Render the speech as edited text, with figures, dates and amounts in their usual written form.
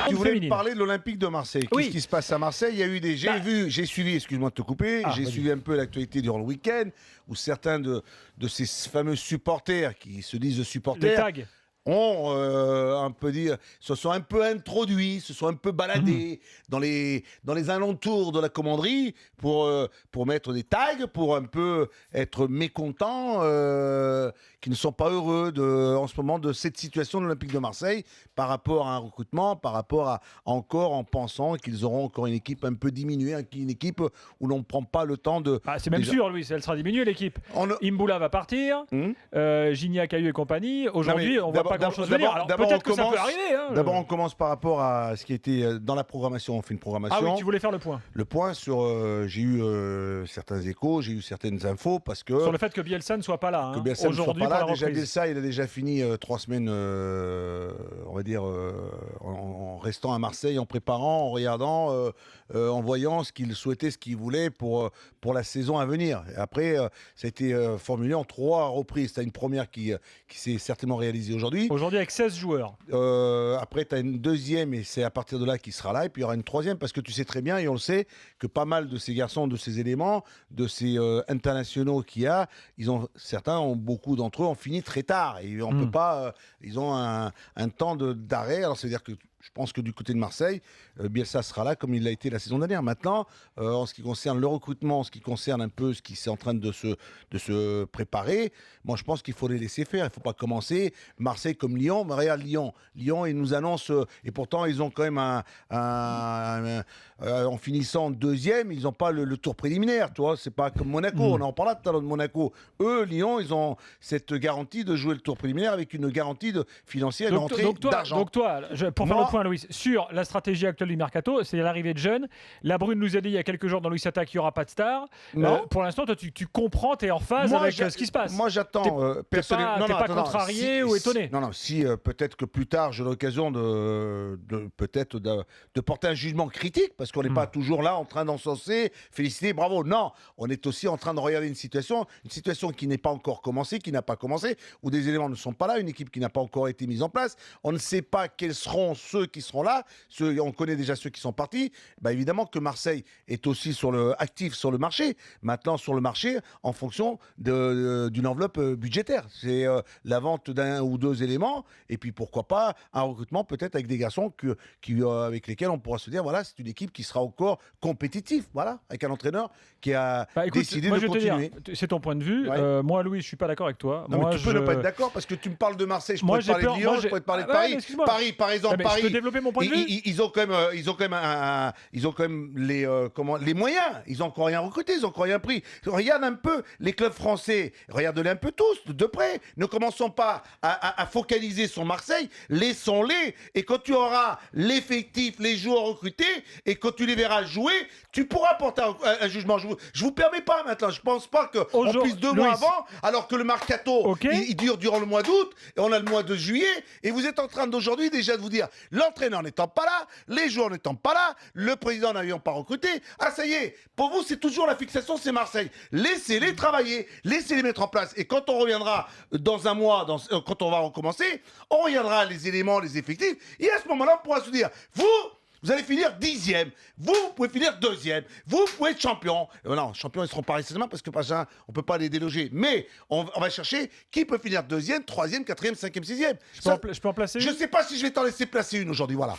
Tu voulais me féminine. parler de l'Olympique de Marseille. Qu'est-ce qui se passe à Marseille? Il y a eu des. J'ai suivi, excuse-moi de te couper, j'ai suivi un peu l'actualité durant le week-end où certains de ces fameux supporters qui se disent supporters. Les tags. Ont un peu se sont un peu introduits, se sont un peu baladés dans les alentours de la commanderie pour mettre des tags, pour un peu être mécontents, qui ne sont pas heureux en ce moment de cette situation de l'Olympique de Marseille par rapport à un recrutement, par rapport à encore en pensant qu'ils auront encore une équipe un peu diminuée, une équipe où l'on ne prend pas le temps de... c'est même sûr, Louis, elle sera diminuée l'équipe. Imboula va partir, Gignac, Caillou et compagnie. Aujourd'hui, on ne voit pas grand-chose venir. Alors peut-être que ça peut arriver. D'abord, on commence par rapport à ce qui était dans la programmation. On fait une programmation. Ah oui, tu voulais faire le point. Le point sur... j'ai eu certains échos, j'ai eu certaines infos parce que... Sur le fait que Bielsa ne soit pas là. Que Bielsa ne soit pas là. Déjà, Bielsa, il a déjà fini 3 semaines, on va dire, en restant à Marseille, en préparant, en regardant, en voyant ce qu'il souhaitait, ce qu'il voulait pour la saison à venir. Et après, ça a été formulé en 3 reprises. Tu as une première qui s'est certainement réalisée aujourd'hui. Aujourd'hui avec 16 joueurs. Après, tu as une deuxième et c'est à partir de là qu'il sera là. Et puis, il y aura une troisième parce que tu sais très bien, et on le sait, que pas mal de ces garçons, de ces éléments, de ces internationaux qu'il y a, beaucoup d'entre eux ont fini très tard. Et on peut pas... ils ont un temps d'arrêt. Alors, c'est-à-dire que je pense que du côté de Marseille, Bielsa sera là comme il l'a été la saison dernière. Maintenant, en ce qui concerne le recrutement, en ce qui concerne un peu ce qui est en train de se préparer, moi je pense qu'il faut les laisser faire. Il ne faut pas commencer Marseille comme Lyon. Mais regarde Lyon. Lyon, ils nous annoncent, et pourtant ils ont quand même en finissant deuxième, ils n'ont pas le tour préliminaire. Tu vois, c'est pas comme Monaco. On en parlait tout à l'heure de Monaco. Eux, Lyon, ils ont cette garantie de jouer le tour préliminaire avec une garantie financière, une entrée d'argent. Donc toi, pour faire le point, Louis, sur la stratégie actuelle du mercato, c'est l'arrivée de jeunes. La Brune nous a dit il y a quelques jours dans Louis Attaque qu'il n'y aura pas de star. Pour l'instant, toi, tu comprends, tu es en phase avec ce qui se passe. Moi, j'attends personnellement. Tu n'es pas contrarié ou étonné? Non, si peut-être que plus tard, j'ai l'occasion de porter un jugement critique parce qu'on n'est pas toujours là en train d'encenser, féliciter, bravo. Non, on est aussi en train de regarder une situation qui n'est pas encore commencée, qui n'a pas commencé, où des éléments ne sont pas là, une équipe qui n'a pas encore été mise en place. On ne sait pas quels seront ceux qui seront là. On connaît déjà ceux qui sont partis. Bah, évidemment que Marseille est aussi actif sur le marché. Maintenant, sur le marché, en fonction d'une enveloppe budgétaire. C'est la vente d'un ou 2 éléments. Et puis, pourquoi pas, un recrutement peut-être avec des garçons avec lesquels on pourra se dire, voilà, c'est une équipe qui sera encore compétitive. Voilà, avec un entraîneur qui a décidé de continuer. C'est ton point de vue. Ouais. Moi, Louis, je ne suis pas d'accord avec toi. Non, mais tu peux ne pas être d'accord parce que tu me parles de Marseille, je pourrais te parler de Lyon, je pourrais te parler de Paris. Paris, par exemple, Paris. Je peux développer mon point de vue. Ils ont quand même les moyens. Ils ont encore rien recruté, ils ont encore rien pris. Regarde un peu les clubs français. Regarde-les un peu tous, de près. Ne commençons pas à focaliser sur Marseille. Laissons-les. Et quand tu auras l'effectif, les joueurs recrutés, et quand tu les verras jouer, tu pourras porter un jugement. Je vous permets pas maintenant. Je pense pas qu'on puisse 2 mois avant, alors que le mercato, il dure durant le mois d'août, et on a le mois de juillet, et vous êtes en train d'aujourd'hui déjà de vous dire, l'entraîneur n'étant pas là, les joueurs n'étant pas là, le président n'ayant pas recruté, ah ça y est, pour vous c'est toujours la fixation, c'est Marseille. Laissez-les travailler, laissez-les mettre en place, et quand on reviendra dans un mois, quand on va recommencer, on regardera les éléments, les effectifs, et à ce moment-là on pourra se dire, vous allez finir 10e. Vous pouvez finir 2e. Vous pouvez être champion. Non, champion, ils seront pas nécessairement parce que on ne peut pas les déloger. Mais on va chercher qui peut finir 2e, 3e, 4e, 5e, 6e. Je peux en placer une. Je ne sais pas si je vais t'en laisser placer une aujourd'hui. Voilà.